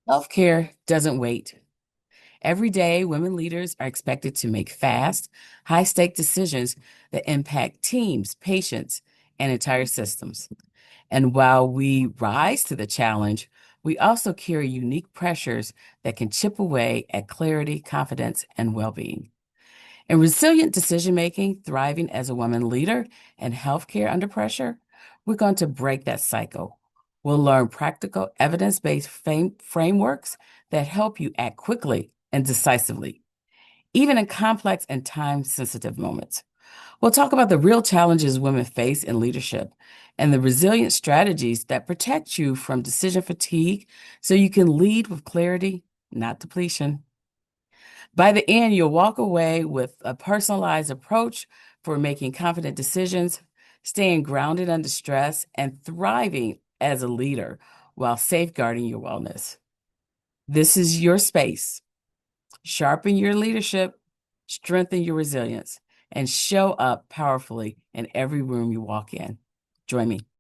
Healthcare doesn't wait. Every day, women leaders are expected to make fast, high stake decisions that impact teams, patients, and entire systems. And while we rise to the challenge, we also carry unique pressures that can chip away at clarity, confidence, and well being. In resilient decision making, thriving as a woman leader, and healthcare under pressure, we're going to break that cycle. We'll learn practical, evidence based frameworks that help you act quickly and decisively, even in complex and time sensitive moments. We'll talk about the real challenges women face in leadership and the resilient strategies that protect you from decision fatigue so you can lead with clarity, not depletion. By the end, you'll walk away with a personalized approach for making confident decisions, staying grounded under stress, and thriving as a leader while safeguarding your wellness. This is your space. Sharpen your leadership, strengthen your resilience, and show up powerfully in every room you walk in. Join me.